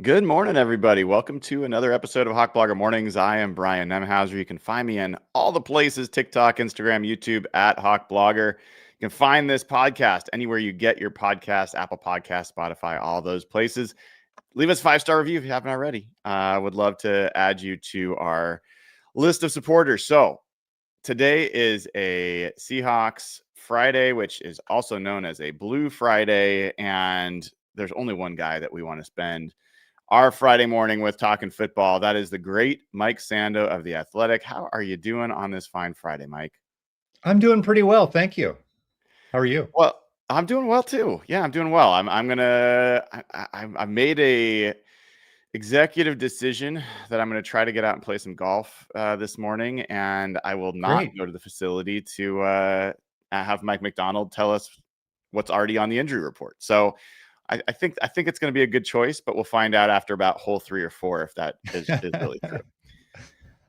Good morning, everybody. Welcome to another episode of Hawk Blogger Mornings. I am Brian Nemhauser. You can find me in all the places: TikTok, Instagram, YouTube at Hawk Blogger. You can find this podcast anywhere you get your podcast: Apple Podcasts, Spotify, all those places. Leave us a 5-star review if you haven't already. I would love to add you to our list of supporters. So today is a Seahawks Friday, which is also known as a Blue Friday, and there's only one guy that we want to spend our Friday morning with talking football. That is the great Mike Sando of The Athletic. How are you doing on this fine Friday, Mike? I'm doing pretty well, thank you. How are you? Well, I'm doing well too. Yeah, I'm doing well. I've made a executive decision that I'm gonna try to get out and play some golf this morning, and I will not Great. go to the facility to have Mike McDonald tell us what's already on the injury report. So I think it's going to be a good choice, but we'll find out after about hole 3 or 4 if that is really true.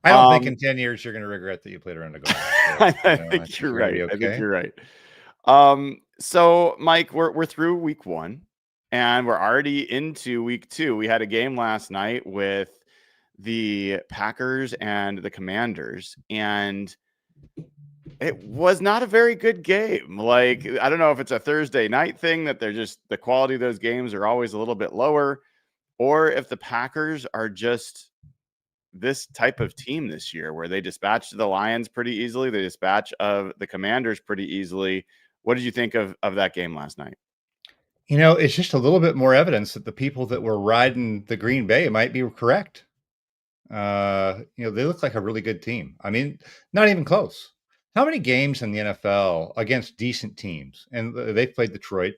I don't think in 10 years you're going to regret that you played around a golf. So, I I think think you're you're going to right. be I think okay. you're right. So Mike, we're through week 1 and we're already into week 2. We had a game last night with the Packers and the Commanders, and it was not a very good game. Like, I don't know if it's a Thursday night thing that they're just the quality of those games are always a little bit lower, or if the Packers are just this type of team this year where they dispatched the Lions pretty easily, they dispatch of the Commanders pretty easily. What did you think of that game last night? It's just a little bit more evidence that the people that were riding the Green Bay might be correct. They look like a really good team. I mean, not even close. How many games in the NFL against decent teams? And they've played Detroit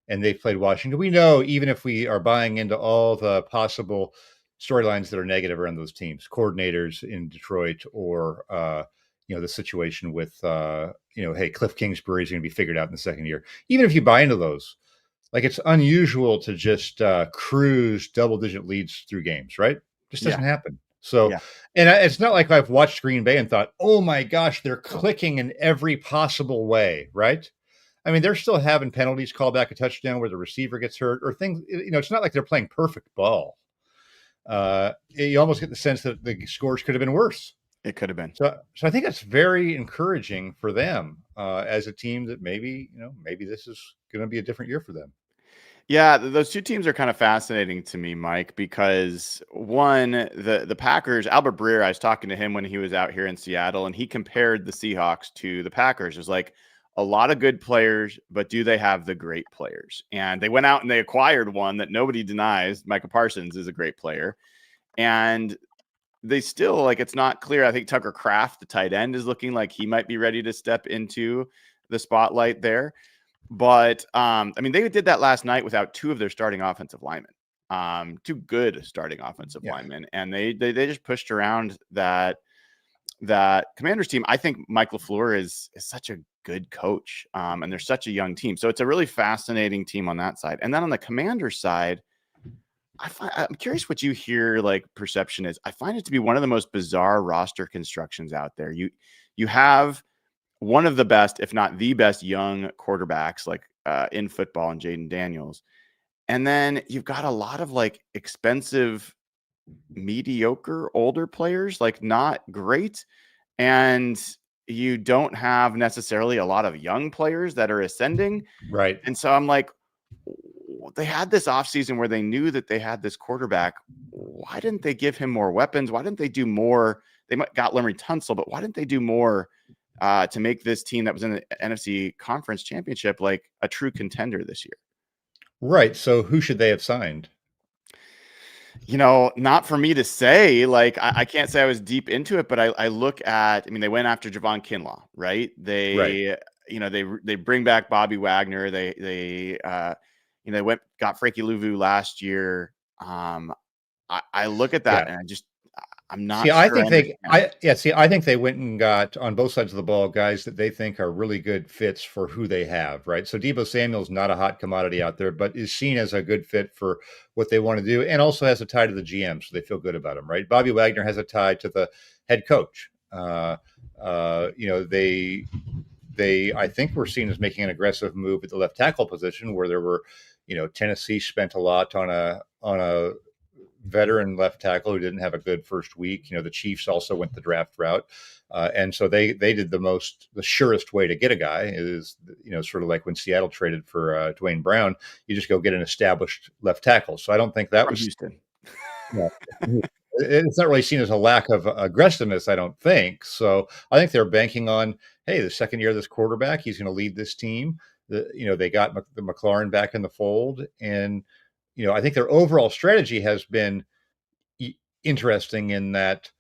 and they've played Washington. We know, even if we are buying into all the possible storylines that are negative around those teams, coordinators in Detroit, or the situation with hey, Cliff Kingsbury is going to be figured out in the second year. Even if you buy into those, like, it's unusual to just cruise double-digit leads through games, right? Just Yeah. doesn't happen. So, Yeah. and it's not like I've watched Green Bay and thought, oh my gosh, they're clicking in every possible way, right? I mean, they're still having penalties call back a touchdown where the receiver gets hurt or things. It's not like they're playing perfect ball. You almost get the sense that the scores could have been worse. It could have been. So I think that's very encouraging for them as a team that maybe this is going to be a different year for them. Yeah, those two teams are kind of fascinating to me, Mike, because one, the Packers, Albert Breer, I was talking to him when he was out here in Seattle, and he compared the Seahawks to the Packers. There's like a lot of good players, but do they have the great players? And they went out and they acquired one that nobody denies. Micah Parsons is a great player. And they still, like, it's not clear. I think Tucker Kraft, the tight end, is looking like he might be ready to step into the spotlight there. But I mean, they did that last night without 2 of their starting offensive linemen, 2 good starting offensive Yeah. linemen, and they just pushed around that Commanders team. I think Mike LaFleur is such a good coach, and they're such a young team, so it's a really fascinating team on that side. And then on the Commanders side, I'm curious what you hear. Like, perception is, I find it to be one of the most bizarre roster constructions out there. You have one of the best, if not the best, young quarterbacks like in football, and Jaden Daniels. And then you've got a lot of like expensive, mediocre older players, like not great. And you don't have necessarily a lot of young players that are ascending. Right. And so I'm like, they had this offseason where they knew that they had this quarterback. Why didn't they give him more weapons? Why didn't they do more? They got Larry Tunsil, but why didn't they do more to make this team that was in the NFC Conference Championship like a true contender this year? Right. So who should they have signed? Not for me to say. Like, I can't say I was deep into it, but I look at, I mean, they went after Javon Kinlaw, right? Right. They bring back Bobby Wagner. They got Frankie Louvu last year. I look at that Yeah. and I'm not See, I sure I think they, understand it. I yeah. See, I think they went and got on both sides of the ball guys that they think are really good fits for who they have. Right. So Debo Samuel's not a hot commodity out there, but is seen as a good fit for what they want to do, and also has a tie to the GM, so they feel good about him. Right. Bobby Wagner has a tie to the head coach. They I think were seen as making an aggressive move at the left tackle position, where there were, Tennessee spent a lot on a veteran left tackle who didn't have a good first week. The Chiefs also went the draft route. And so they did the surest way to get a guy is, sort of like when Seattle traded for Dwayne Brown, you just go get an established left tackle. So I don't think that From was, Houston. yeah, it's not really seen as a lack of aggressiveness, I don't think. So I think they're banking on, hey, the second year of this quarterback, he's going to lead this team. They got the McLaurin back in the fold. And, I think their overall strategy has been interesting in that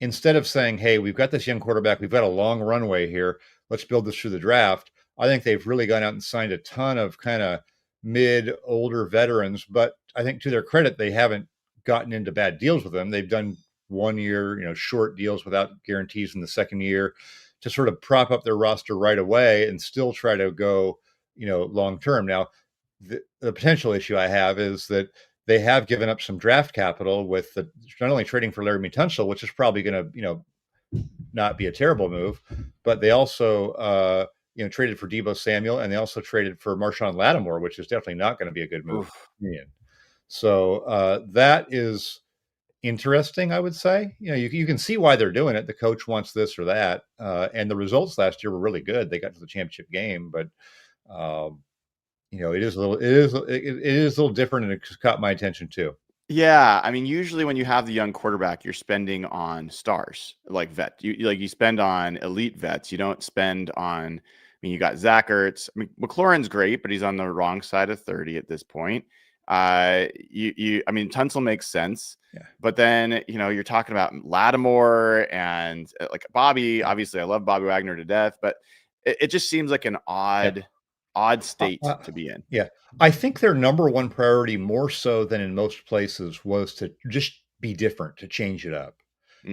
instead of saying, hey, we've got this young quarterback, we've got a long runway here, let's build this through the draft. I think they've really gone out and signed a ton of kind of older veterans. But I think to their credit, they haven't gotten into bad deals with them. They've done 1 year, short deals without guarantees in the second year to sort of prop up their roster right away and still try to go, long term. Now, the potential issue I have is that they have given up some draft capital with not only trading for Larry Tunsil, which is probably going to, not be a terrible move, but they also, traded for Deebo Samuel, and they also traded for Marshawn Lattimore, which is definitely not going to be a good move. So that is interesting, I would say. You can see why they're doing it. The coach wants this or that, and the results last year were really good. They got to the championship game, but it is a little different, and it caught my attention too. Yeah, I mean, usually when you have the young quarterback, you're spending on stars like you spend on elite vets. You don't spend on. I mean, you got Zach Ertz. I mean, McLaurin's great, but he's on the wrong side of 30 at this point. I mean, Tunsil makes sense, but then you're talking about Lattimore and like Bobby. Obviously, I love Bobby Wagner to death, but it just seems like an odd state to be in. Yeah. I think their number one priority, more so than in most places, was to just be different, to change it up.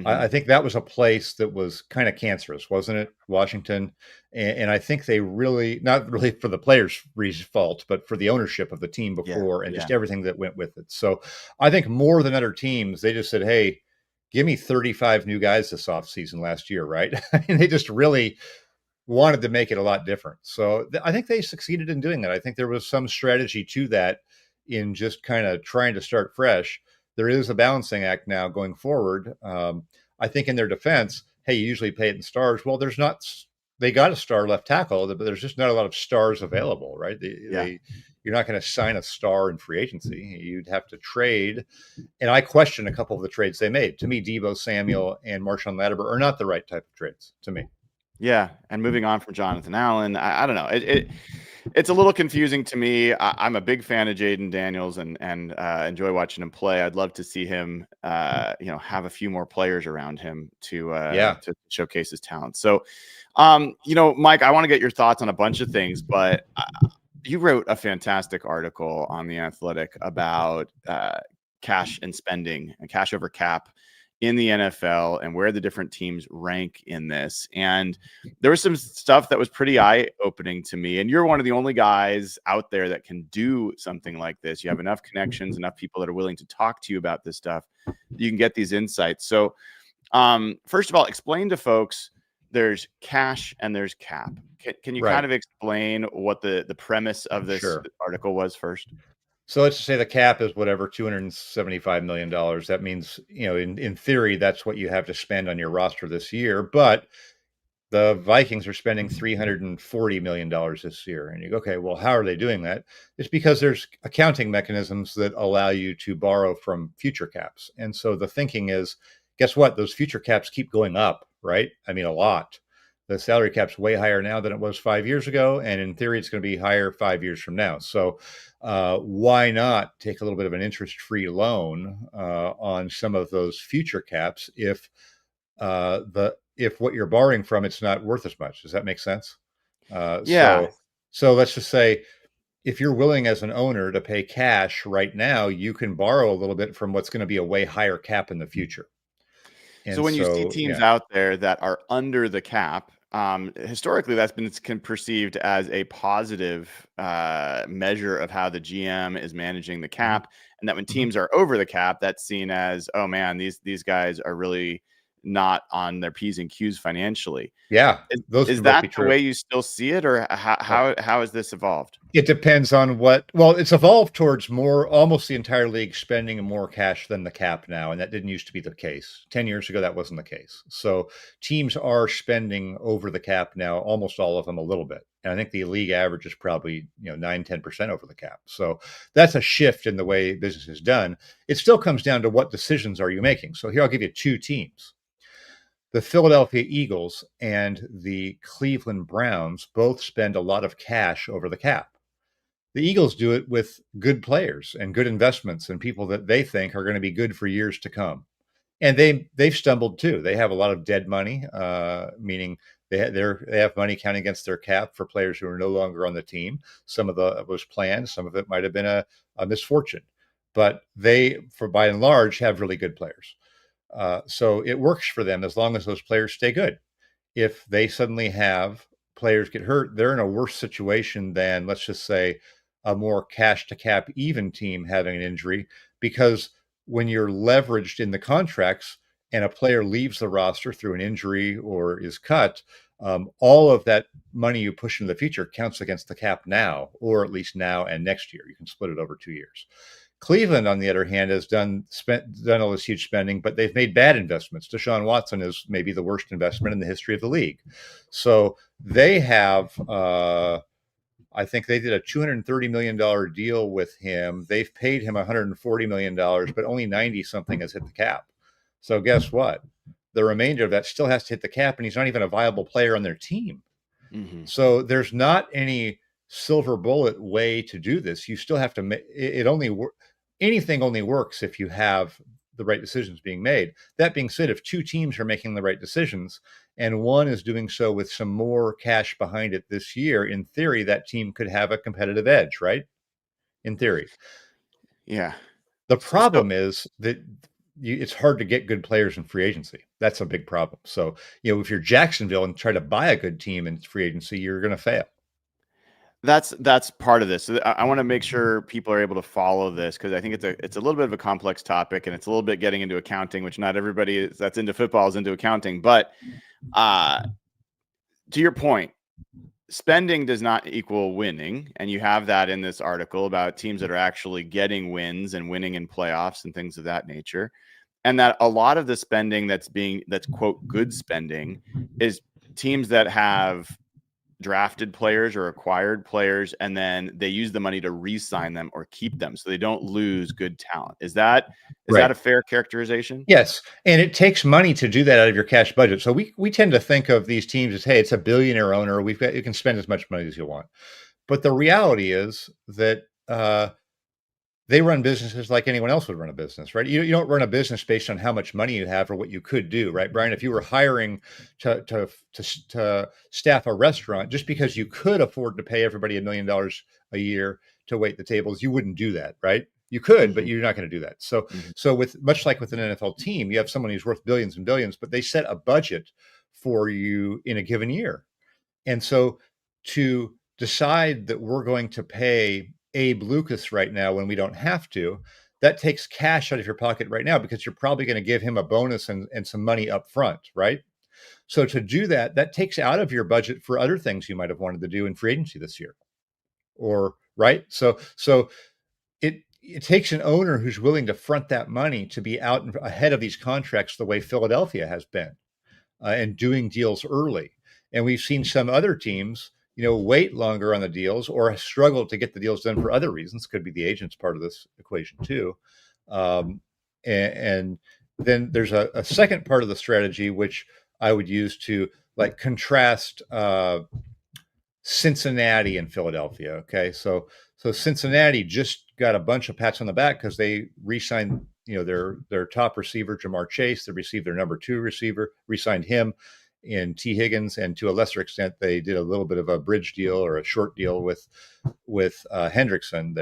I think that was a place that was kind of cancerous, wasn't it? Washington. And I think they really, not really for the players' fault, but for the ownership of the team before and just everything that went with it. So I think more than other teams, they just said, hey, give me 35 new guys this offseason last year, right? And they just really wanted to make it a lot different. So I think they succeeded in doing that. I think there was some strategy to that in just kind of trying to start fresh. There is a balancing act now going forward. I think in their defense, hey, you usually pay it in stars. Well, they got a star left tackle, but there's just not a lot of stars available, right? You're not going to sign a star in free agency. You'd have to trade. And I question a couple of the trades they made. To me, Deebo Samuel and Marshawn Lattimore are not the right type of trades to me. Yeah, and moving on from Jonathan Allen, I don't know. It's a little confusing to me. I'm a big fan of Jaden Daniels and enjoy watching him play. I'd love to see him, have a few more players around him to showcase his talent. So, Mike, I want to get your thoughts on a bunch of things, but you wrote a fantastic article on The Athletic about cash and spending and cash over cap in the NFL and where the different teams rank in this. And there was some stuff that was pretty eye-opening to me. And you're one of the only guys out there that can do something like this. You have enough connections, enough people that are willing to talk to you about this stuff. You can get these insights. So first of all, explain to folks, there's cash and there's cap. Can you kind of explain what the premise of this article was first? So let's just say the cap is whatever, $275 million. That means, in theory, that's what you have to spend on your roster this year. But the Vikings are spending $340 million this year. And you go, okay, well, how are they doing that? It's because there's accounting mechanisms that allow you to borrow from future caps. And so the thinking is, guess what? Those future caps keep going up, right? I mean, a lot. The salary cap's way higher now than it was 5 years ago. And in theory, it's going to be higher 5 years from now. So why not take a little bit of an interest-free loan on some of those future caps if what you're borrowing from, it's not worth as much? Does that make sense? So let's just say if you're willing as an owner to pay cash right now, you can borrow a little bit from what's going to be a way higher cap in the future. And so when you see teams out there that are under the cap, historically that's been perceived as a positive measure of how the GM is managing the cap, and that when teams are over the cap, that's seen as, oh man, these guys are really not on their P's and Q's financially. Yeah, Is, those is can both that be the true. way you still see it, or how has this evolved? It depends on it's evolved towards more, almost the entire league spending more cash than the cap now. And that didn't used to be the case. 10 years ago, that wasn't the case. So teams are spending over the cap now, almost all of them a little bit. And I think the league average is probably, 9-10% over the cap. So that's a shift in the way business is done. It still comes down to what decisions are you making. So here I'll give you two teams. The Philadelphia Eagles and the Cleveland Browns both spend a lot of cash over the cap. The Eagles do it with good players and good investments and people that they think are going to be good for years to come. And they've stumbled too. They have a lot of dead money, meaning they have money counting against their cap for players who are no longer on the team. Some of it was planned, some of it might have been a misfortune, but they, for by and large, have really good players. So it works for them as long as those players stay good. If they suddenly have players get hurt, they're in a worse situation than, let's just say, a more cash to cap even team having an injury, because when you're leveraged in the contracts and a player leaves the roster through an injury or is cut, all of that money you push into the future counts against the cap now, or at least now and next year. You can split it over 2 years. Cleveland, on the other hand, has done all this huge spending, but they've made bad investments. Deshaun Watson is maybe the worst investment in the history of the league. So they have, I think they did a $230 million deal with him. They've paid him $140 million, but only 90 something has hit the cap. So guess what? The remainder of that still has to hit the cap, and he's not even a viable player on their team. Mm-hmm. So there's not any silver bullet way to do this. You still have to make it. Anything only works if you have the right decisions being made. That being said, if two teams are making the right decisions and one is doing so with some more cash behind it this year, in theory, that team could have a competitive edge, right? In theory. Yeah. The problem is that it's hard to get good players in free agency. That's a big problem. So, if you're Jacksonville and try to buy a good team in free agency, you're going to fail. That's part of this. So I want to make sure people are able to follow this, because I think it's a little bit of a complex topic, and it's a little bit getting into accounting, which not everybody that's into football is into accounting. But to your point, spending does not equal winning, and you have that in this article about teams that are actually getting wins and winning in playoffs and things of that nature, and that a lot of the spending that's quote good spending is teams that have drafted players or acquired players, and then they use the money to re-sign them or keep them so they don't lose good talent. Is that a fair characterization? Yes. And it takes money to do that out of your cash budget. So we tend to think of these teams as, hey, it's a billionaire owner. You can spend as much money as you want. But the reality is that they run businesses like anyone else would run a business, right? You don't run a business based on how much money you have or what you could do, right, Brian? If you were hiring to staff a restaurant, just because you could afford to pay everybody $1 million a year to wait the tables, you wouldn't do that, right? You could, but you're not going to do that. So, with much like with an NFL team, you have someone who's worth billions and billions, but they set a budget for you in a given year, and so to decide that we're going to pay Abe Lucas right now when we don't have to, that takes cash out of your pocket right now, because you're probably going to give him a bonus and some money up front, right? So to do that, that takes out of your budget for other things you might have wanted to do in free agency this year, or right. So it takes an owner who's willing to front that money to be out ahead of these contracts the way Philadelphia has been, and doing deals early. And we've seen some other teams wait longer on the deals or struggle to get the deals done for other reasons. Could be the agent's part of this equation too. And then there's a second part of the strategy, which I would use to contrast Cincinnati and Philadelphia. Okay. So Cincinnati just got a bunch of pats on the back because they re-signed, their top receiver, Jamar Chase. They received their number 2 receiver, re-signed him in T. Higgins, and to a lesser extent, they did a little bit of a bridge deal or a short deal with Hendrickson,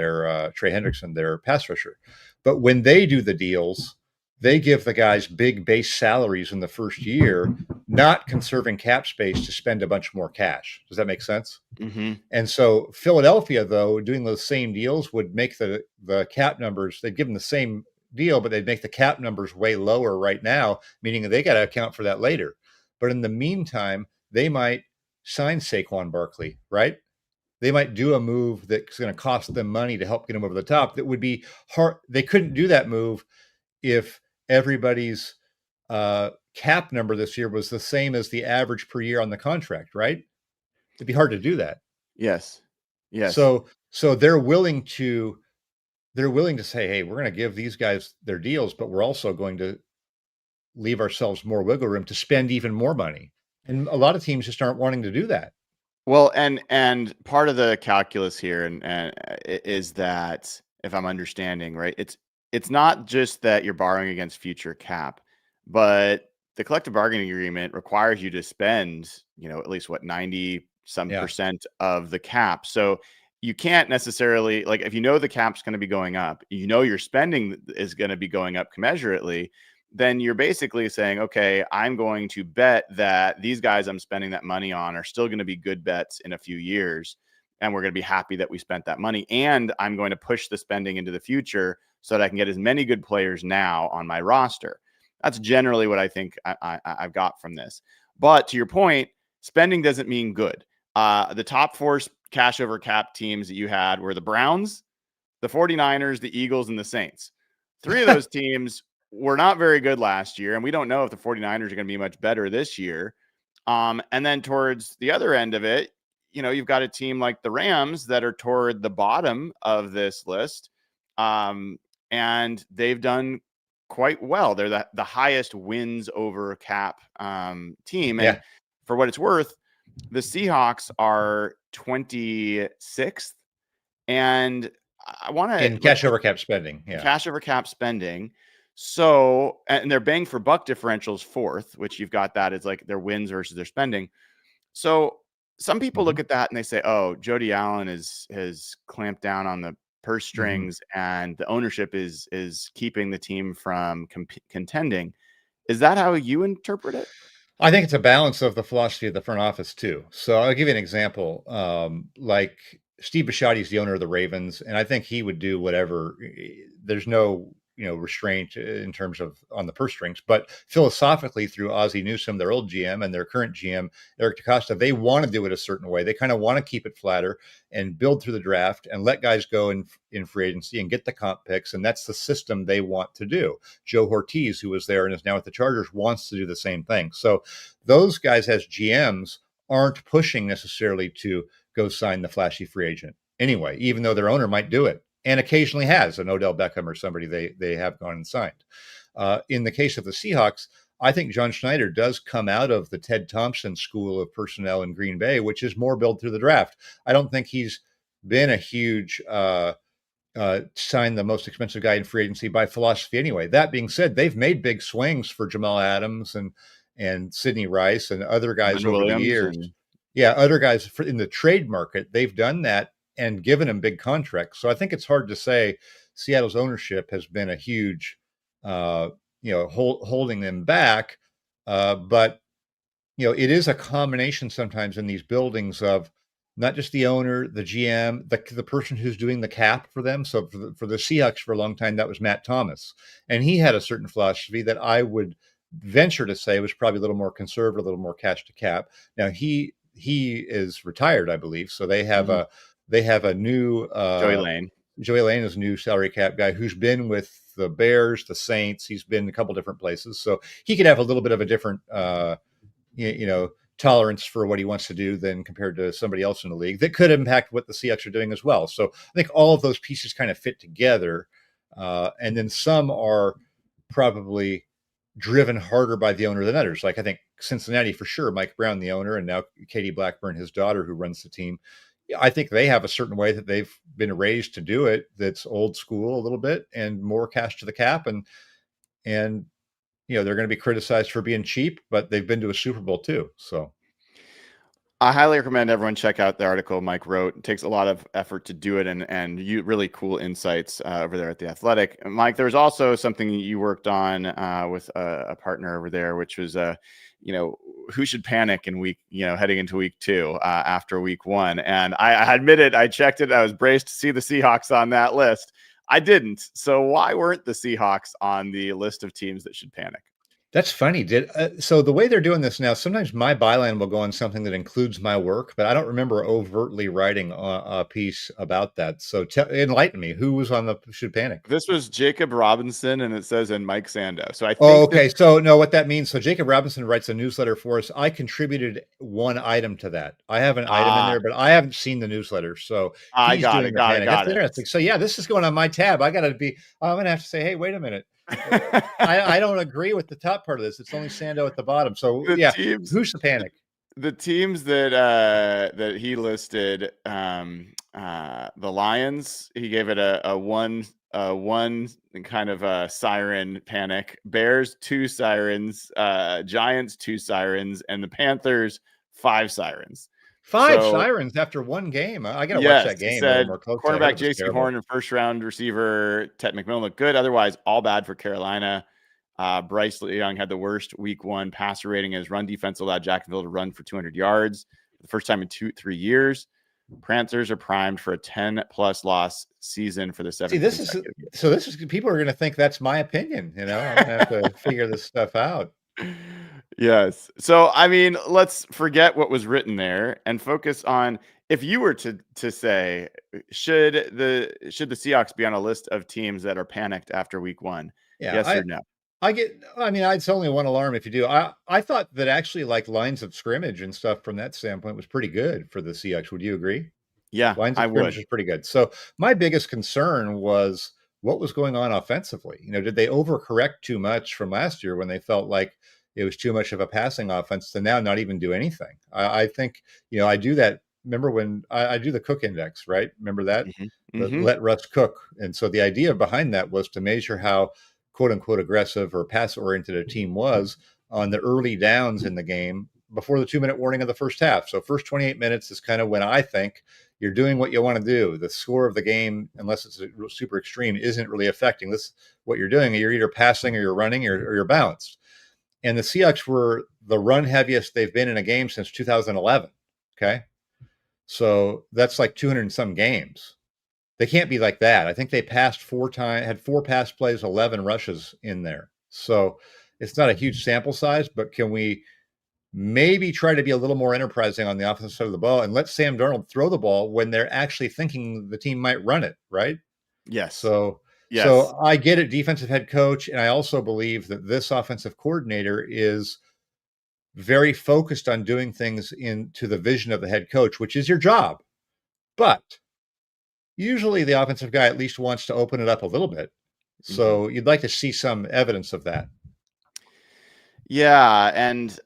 Trey Hendrickson, their pass rusher. But when they do the deals, they give the guys big base salaries in the first year, not conserving cap space to spend a bunch more cash. Does that make sense? Mm-hmm. And so Philadelphia, though, doing those same deals would make the cap numbers, they'd give them the same deal, but they'd make the cap numbers way lower right now, meaning they got to account for that later. But in the meantime, they might sign Saquon Barkley, right? They might do a move that's going to cost them money to help get them over the top. That would be hard. They couldn't do that move if everybody's cap number this year was the same as the average per year on the contract, right? It'd be hard to do that. Yes. So they're willing to say, hey, we're going to give these guys their deals, but we're also going to leave ourselves more wiggle room to spend even more money. And a lot of teams just aren't wanting to do that. Well, and part of the calculus here and is that, if I'm understanding right, it's not just that you're borrowing against future cap, but the collective bargaining agreement requires you to spend, at least 90 some percent of the cap. So you can't necessarily, like, if the cap's going to be going up, your spending is going to be going up commensurately, then you're basically saying, okay, I'm going to bet that these guys I'm spending that money on are still going to be good bets in a few years. And we're going to be happy that we spent that money. And I'm going to push the spending into the future so that I can get as many good players now on my roster. That's generally what I think I've got from this. But to your point, spending doesn't mean good. The top 4 cash over cap teams that you had were the Browns, the 49ers, the Eagles, and the Saints. 3 of those teams were not very good last year, and we don't know if the 49ers are going to be much better this year. And then towards the other end of it, you've got a team like the Rams that are toward the bottom of this list, and they've done quite well. They're the highest wins over cap team. And for what it's worth, the Seahawks are 26th, and I want to in cash over cap spending. Yeah, cash over cap spending. So, and their bang for buck differentials 4th, which you've got that as like their wins versus their spending. So some people look at that and they say, oh, Jody Allen has clamped down on the purse strings and the ownership is keeping the team from contending. Is that how you interpret it? I think it's a balance of the philosophy of the front office too. So I'll give you an example. Like Steve Bisciotti is the owner of the Ravens, and I think he would do whatever. There's no restraint in terms of on the purse strings, but philosophically through Ozzie Newsome, their old GM, and their current GM, Eric DaCosta, they want to do it a certain way. They kind of want to keep it flatter and build through the draft and let guys go in free agency and get the comp picks. And that's the system they want to do. Joe Ortiz, who was there and is now at the Chargers, wants to do the same thing. So those guys as GMs aren't pushing necessarily to go sign the flashy free agent anyway, even though their owner might do it. And occasionally has an Odell Beckham or somebody they have gone and signed. In the case of the Seahawks, I think John Schneider does come out of the Ted Thompson school of personnel in Green Bay, which is more built through the draft. I don't think he's been a huge sign the most expensive guy in free agency by philosophy anyway. That being said, they've made big swings for Jamal Adams and Sidney Rice and other guys over the years. Other guys in the trade market, they've done that and given him big contracts. So I think it's hard to say Seattle's ownership has been a huge, holding them back. But, it is a combination sometimes in these buildings of not just the owner, the GM, the person who's doing the cap for them. So for the Seahawks for a long time, that was Matt Thomas. And he had a certain philosophy that I would venture to say was probably a little more conservative, a little more cash to cap. Now he is retired, I believe. So they have a new Joey Lane. Joey Lane is a new salary cap guy who's been with the Bears, the Saints. He's been in a couple different places, so he could have a little bit of a different, tolerance for what he wants to do than compared to somebody else in the league that could impact what the Seahawks are doing as well. So I think all of those pieces kind of fit together, and then some are probably driven harder by the owner than others. Like I think Cincinnati for sure, Mike Brown, the owner, and now Katie Blackburn, his daughter, who runs the team. I think they have a certain way that they've been raised to do it that's old school a little bit and more cash to the cap. And they're going to be criticized for being cheap, but they've been to a Super Bowl too. So I highly recommend everyone check out the article Mike wrote. It takes a lot of effort to do it and you really cool insights over there at The Athletic. Mike, there was also something you worked on with a partner over there, which was who should panic in heading into week 2 after week 1. And I admit it, I checked it. I was braced to see the Seahawks on that list. I didn't. So why weren't the Seahawks on the list of teams that should panic? That's funny. So the way they're doing this now, sometimes my byline will go on something that includes my work, but I don't remember overtly writing a piece about that. So enlighten me. Who was on the should panic? This was Jacob Robinson, and it says in Mike Sando. So I Oh, think that okay. So no, what that means. So Jacob Robinson writes a newsletter for us. I contributed one item to that. I have an item in there, but I haven't seen the newsletter. So I he's got doing it, the got it, panic. That's got it. interesting. So yeah, this is going on my tab. I'm gonna have to say, hey, wait a minute. I don't agree with the top part of this. It's only Sando at the bottom. So the yeah, teams, who's the panic? the teams that that he listed, the Lions, he gave it a one kind of a siren panic. Bears 2 sirens, Giants 2 sirens, and the Panthers 5 sirens. Five So sirens after one game. I got to watch yes, that he game a little said more closely. I heard cornerback it was J.C. terrible. Horn and first round receiver Ted McMillan looked good. Otherwise, all bad for Carolina. Bryce Young had the worst week 1 passer rating. His run defense allowed Jacksonville to run for 200 yards for the first time in 3 years. Panthers are primed for a 10+ loss season for the 7th. See, this is people are going to think that's my opinion. I'm going to have to figure this stuff out. Yes. So, I mean, let's forget what was written there and focus on, if you were to say, should the Seahawks be on a list of teams that are panicked after week 1? Yeah, Yes or no? it's only one alarm if you do. I thought that actually like lines of scrimmage and stuff from that standpoint was pretty good for the Seahawks. Would you agree? Yeah, Lines of I scrimmage would. is pretty good. So my biggest concern was what was going on offensively. Did they overcorrect too much from last year when they felt like it was too much of a passing offense to now not even do anything? I think, I do that. Remember when I do the Cook Index, right? Remember that? Let Russ cook. And so the idea behind that was to measure how quote unquote aggressive or pass oriented a team was on the early downs in the game before the 2-minute warning of the first half. So first 28 minutes is kind of when I think you're doing what you want to do. The score of the game, unless it's super extreme, isn't really affecting this. What you're doing, you're either passing or you're running or you're balanced. And the Seahawks were the run heaviest they've been in a game since 2011. Okay. So that's like 200 and some games. They can't be like that. I think they passed 4 times, had 4 pass plays, 11 rushes in there. So it's not a huge sample size, but can we maybe try to be a little more enterprising on the offensive side of the ball and let Sam Darnold throw the ball when they're actually thinking the team might run it, right? Yes. So I get it, defensive head coach, and I also believe that this offensive coordinator is very focused on doing things into the vision of the head coach, which is your job. But usually the offensive guy at least wants to open it up a little bit. So you'd like to see some evidence of that. Yeah, and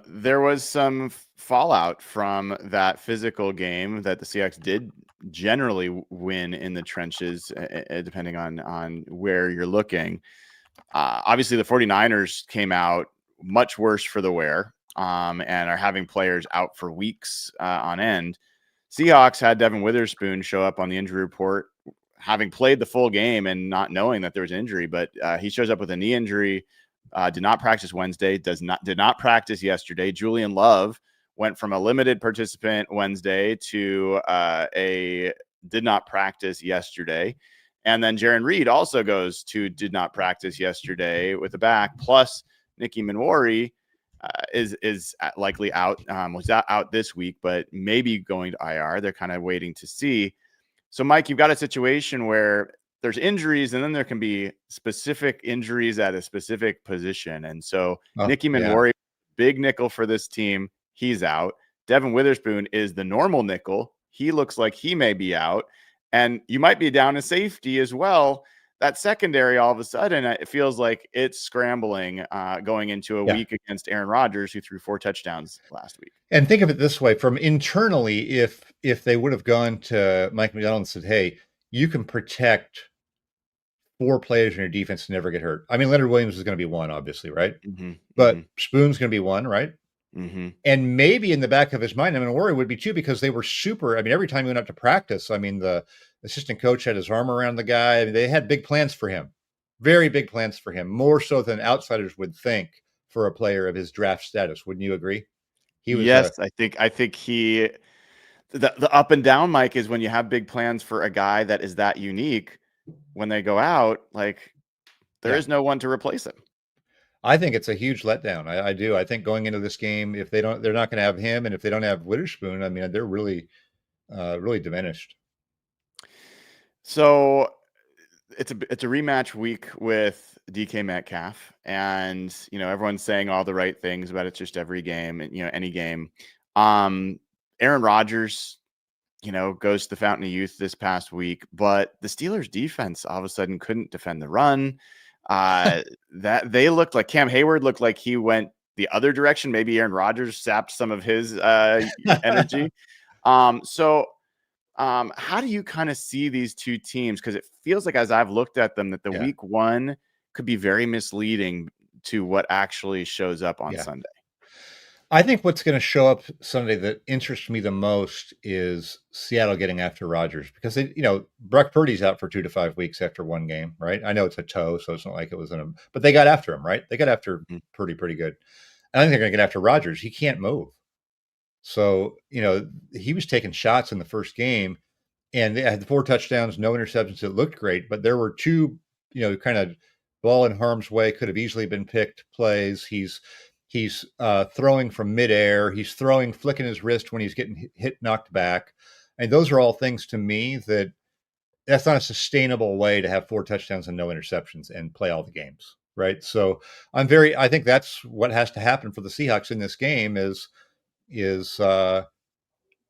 there was some fallout from that physical game that the Seahawks did generally win in the trenches, depending on where you're looking. Obviously, the 49ers came out much worse for the wear, and are having players out for weeks on end. Seahawks had Devin Witherspoon show up on the injury report, having played the full game and not knowing that there was an injury, but he shows up with a knee injury. Did not practice Wednesday. Did not practice yesterday. Julian Love went from a limited participant Wednesday to a did not practice yesterday. And then Jaron Reed also goes to did not practice yesterday with a back. Plus, Nicky Manwari is likely out. Was out this week, but maybe going to IR. They're kind of waiting to see. So, Mike, you've got a situation where there's injuries, and then there can be specific injuries at a specific position. And so Nicky Manwari, big nickel for this team, he's out. Devin Witherspoon is the normal nickel. He looks like he may be out. And you might be down to safety as well. That secondary, all of a sudden, it feels like it's scrambling going into a week against Aaron Rodgers, who threw 4 touchdowns last week. And think of it this way, from internally, if they would have gone to Mike McDonald and said, hey, you can protect 4 players in your defense to never get hurt. I mean, Leonard Williams is going to be one, obviously, right? But Spoon's going to be one, right? And maybe in the back of his mind, I mean, Worry would be 2 because they were super. I mean, every time he went up to practice, I mean, the assistant coach had his arm around the guy. I mean, they had big plans for him, very big plans for him, more so than outsiders would think for a player of his draft status. Wouldn't you agree? He was. Yes, I think the up and down, Mike, is when you have big plans for a guy that is that unique. when they go out, like there Yeah. is no one to replace him. I think it's a huge letdown. I do. I think going into this game, if they're not going to have him, and if they don't have Witherspoon, I mean, they're really, really diminished. So it's a rematch week with DK Metcalf, and everyone's saying all the right things about it's just every game, and any game. Aaron Rodgers, goes to the Fountain of Youth this past week, but the Steelers defense all of a sudden couldn't defend the run. That they looked like Cam Hayward looked like he went the other direction. Maybe Aaron Rodgers sapped some of his energy. How do you kind of see these two teams? Because it feels like, as I've looked at them, that the Yeah. week one could be very misleading to what actually shows up on Yeah. Sunday. I think what's going to show up Sunday that interests me the most is Seattle getting after Rodgers, because Brock Purdy's out for 2 to 5 weeks after one game, right? I know it's a toe, so it's not like it was in him, but they got after him, right? They got after Mhm. Purdy pretty good. And I think they're going to get after Rodgers. He can't move. So, he was taking shots in the first game, and they had 4 touchdowns, no interceptions. It looked great, but there were 2, kind of ball in harm's way, could have easily been picked plays. He's throwing from midair. He's throwing, flicking his wrist when he's getting hit, knocked back. And those are all things to me that's not a sustainable way to have 4 touchdowns and no interceptions and play all the games, right? So I think that's what has to happen for the Seahawks in this game is uh,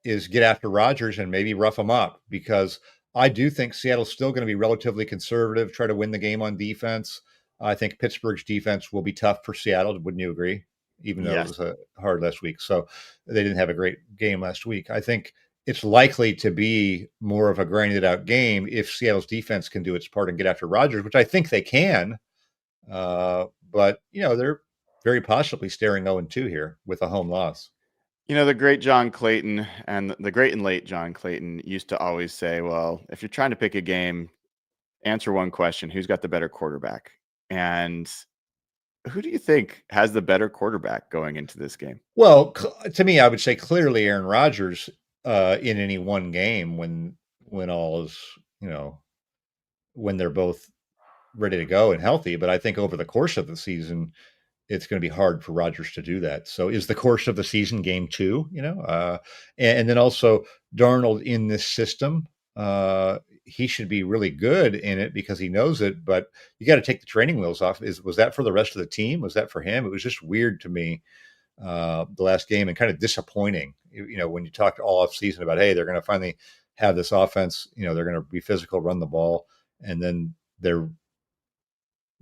is get after Rodgers and maybe rough him up, because I do think Seattle's still going to be relatively conservative, try to win the game on defense. I think Pittsburgh's defense will be tough for Seattle. Wouldn't you agree? Even though it Yes. was a hard last week. So they didn't have a great game last week. I think it's likely to be more of a grinded out game if Seattle's defense can do its part and get after Rodgers, which I think they can. But they're very possibly staring 0-2 here with a home loss. The great John Clayton and the great and late John Clayton used to always say, well, if you're trying to pick a game, answer one question: who's got the better quarterback? And who do you think has the better quarterback going into this game? Well, to me, I would say clearly Aaron Rodgers in any one game when all is, when they're both ready to go and healthy. But I think over the course of the season, it's going to be hard for Rodgers to do that. So is the course of the season game 2, and then also Darnold in this system, he should be really good in it because he knows it, but you got to take the training wheels off. Was that for the rest of the team? Was that for him? It was just weird to me, the last game, and kind of disappointing, when you talked all off season about, hey, they're going to finally have this offense, they're going to be physical, run the ball. And then they're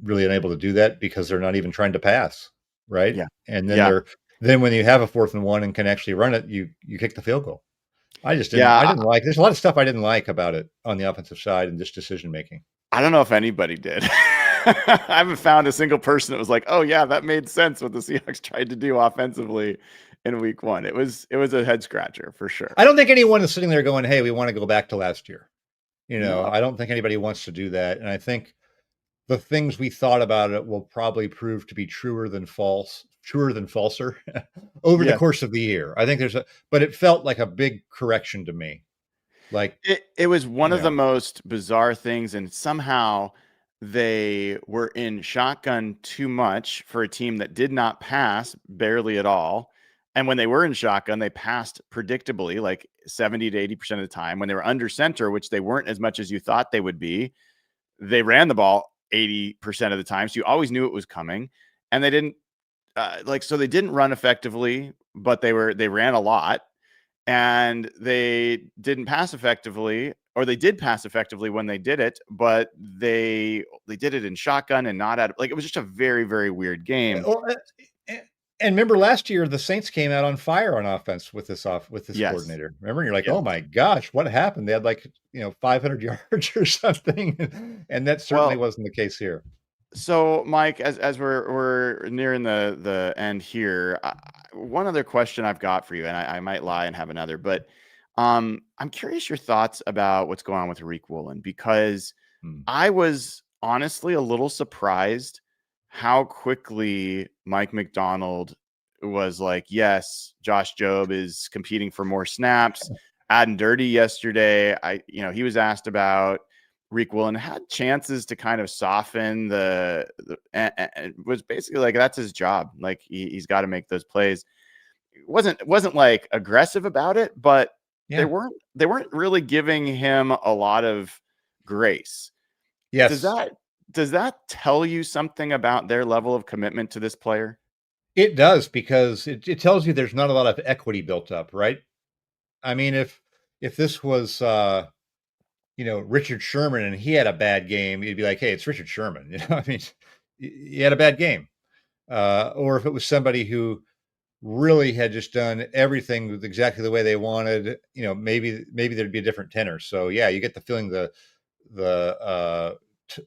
really unable to do that because they're not even trying to pass, right? Yeah. And Yeah. then when you have a 4th and 1 and can actually run it, you kick the field goal. I Yeah. didn't like, there's a lot of stuff I didn't like about it on the offensive side and just decision making. I don't know if anybody did. I haven't found a single person that was like, oh yeah, that made sense what the Seahawks tried to do offensively in week one. It was a head scratcher for sure. I don't think anyone is sitting there going, hey, we want to go back to last year. No. I don't think anybody wants to do that. And I think the things we thought about it will probably prove to be truer than falser over the Yeah. course of the year. I think but it felt like a big correction to me. Like, It was one of the most bizarre things, and somehow they were in shotgun too much for a team that did not pass barely at all. And when they were in shotgun, they passed predictably, like 70 to 80% of the time. When they were under center, which they weren't as much as you thought they would be, they ran the ball 80% of the time. So you always knew it was coming. And they didn't so they didn't run effectively, but they ran a lot. And they didn't pass effectively, or they did pass effectively when they did it, but they did it in shotgun and not at, like, it was just a very, very weird game. and remember last year the Saints came out on fire on offense with this Yes. coordinator. Remember, and you're like, Yes. oh my gosh, what happened? They had 500 yards or something, and that certainly wasn't the case here. So, Mike, as we're nearing the end here, one other question I've got for you, and I might lie and have another, but I'm curious your thoughts about what's going on with Riq Woolen, because I was honestly a little surprised how quickly Mike McDonald was like, yes, Josh Jobe is competing for more snaps. Adding Dirty yesterday, he was asked about Riq Woolen had chances to kind of soften and was basically like, that's his job. Like he's got to make those plays. It wasn't like aggressive about it, but Yeah. they weren't really giving him a lot of grace. Does Yes. that tell you something about their level of commitment to this player? It does, because it tells you there's not a lot of equity built up, right? I mean, if this was Richard Sherman and he had a bad game, you'd be like, hey, it's Richard Sherman. I mean, he had a bad game. Or if it was somebody who really had just done everything with exactly the way they wanted, maybe there'd be a different tenor. So yeah, you get the feeling the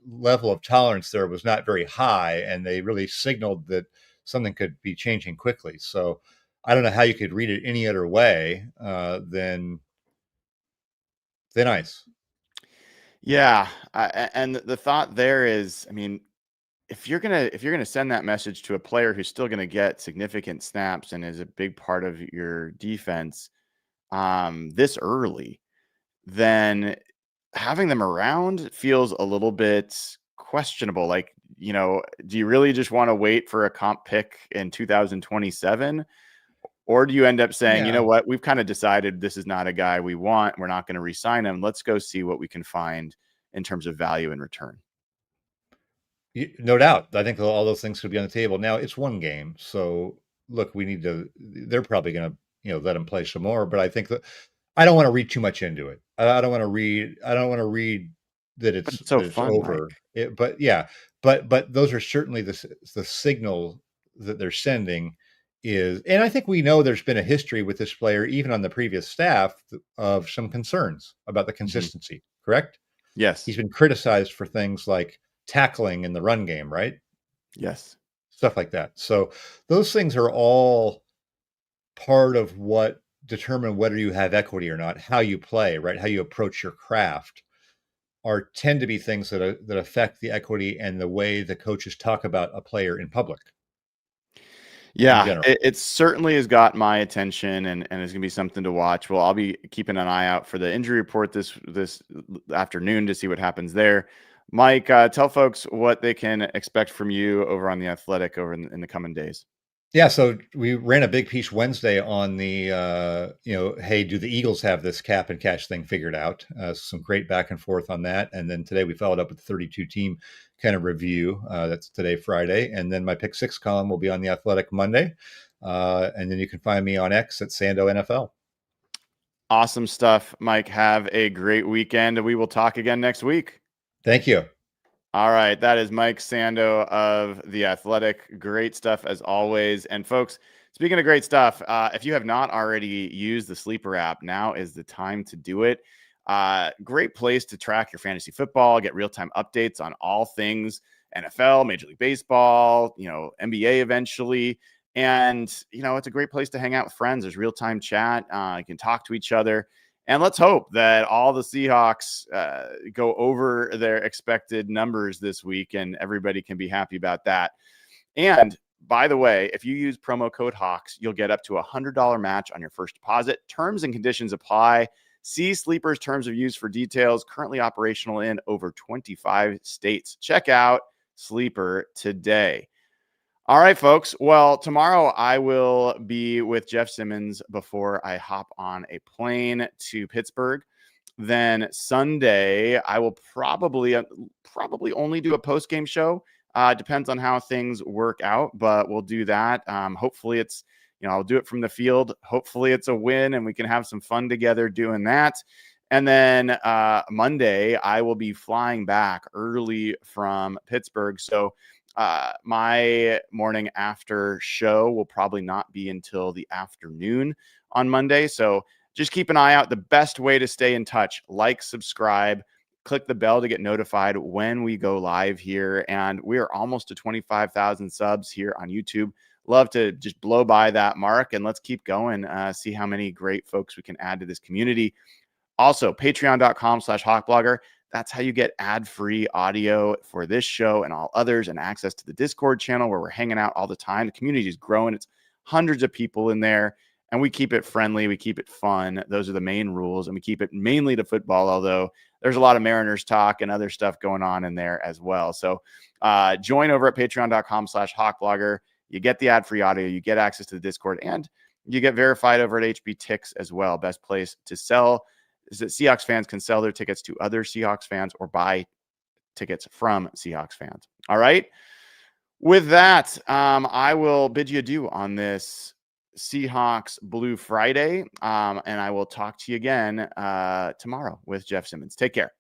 level of tolerance there was not very high, and they really signaled that something could be changing quickly. So I don't know how you could read it any other way than ice. Yeah, and the thought there is, I mean, if you're gonna send that message to a player who's still gonna get significant snaps and is a big part of your defense, this early, then having them around feels a little bit questionable. Like, do you really just want to wait for a comp pick in 2027? Or do you end up saying, you know Yeah. what, we've kind of decided this is not a guy we want. We're not going to re-sign him. Let's go see what we can find in terms of value in return. No doubt. I think all those things could be on the table. Now it's one game, so look, they're probably going to, let him play some more. But I think that I don't want to read too much into it. I don't want to read. I don't want to read that But it's it's so fun, over. Mike. But yeah, but those are certainly the signal that they're sending is, and I think we know there's been a history with this player, even on the previous staff, of some concerns about the Mhm. consistency. Correct? Yes. He's been criticized for things like tackling in the run game, right? Yes. Stuff like that. So those things are all part of what determine whether you have equity or not, how you play, right? How you approach your craft are tend to be things that affect the equity and the way the coaches talk about a player in public in Yeah, general. it certainly has got my attention, and it's gonna be something to watch. Well, I'll be keeping an eye out for the injury report this afternoon to see what happens there. Mike, tell folks what they can expect from you over on the Athletic over in the coming days. Yeah, so we ran a big piece Wednesday on the, hey, do the Eagles have this cap and catch thing figured out? Some great back and forth on that. And then today we followed up with the 32 team kind of review. That's today, Friday. And then my pick six column will be on the Athletic Monday. And then you can find me on X at Sando NFL. Awesome stuff, Mike. Have a great weekend, and we will talk again next week. Thank you. All right, that is Mike Sando of The Athletic. Great stuff as always. And folks, speaking of great stuff, if you have not already used the Sleeper app, now is the time to do it. Great place to track your fantasy football, get real-time updates on all things NFL, Major League Baseball, NBA eventually. And, it's a great place to hang out with friends. There's real-time chat. You can talk to each other. And let's hope that all the Seahawks go over their expected numbers this week, and everybody can be happy about that. And by the way, if you use promo code Hawks, you'll get up to $100 match on your first deposit. Terms and conditions apply. See Sleeper's terms of use for details. Currently operational in over 25 states. Check out Sleeper today. All right, folks. Well, tomorrow I will be with Jeff Simmons before I hop on a plane to Pittsburgh. Then Sunday, I will probably only do a post-game show. Depends on how things work out, but we'll do that. Hopefully it's, I'll do it from the field. Hopefully it's a win and we can have some fun together doing that. And then Monday, I will be flying back early from Pittsburgh. So my morning after show will probably not be until the afternoon on Monday. So just keep an eye out. The best way to stay in touch, like, subscribe, click the bell to get notified when we go live here. And we are almost to 25,000 subs here on YouTube. Love to just blow by that mark, and let's keep going. See how many great folks we can add to this community. Also, patreon.com/hawkblogger. That's how you get ad-free audio for this show and all others, and access to the Discord channel where we're hanging out all the time. The community is growing. It's hundreds of people in there, and we keep it friendly. We keep it fun. Those are the main rules, and we keep it mainly to football, although there's a lot of Mariners talk and other stuff going on in there as well. So join over at patreon.com/hawkblogger. You get the ad-free audio, you get access to the Discord, and you get verified over at HB Ticks as well. Best place to sell is that Seahawks fans can sell their tickets to other Seahawks fans or buy tickets from Seahawks fans. All right. With that, I will bid you adieu on this Seahawks Blue Friday, and I will talk to you again tomorrow with Jeff Simmons. Take care.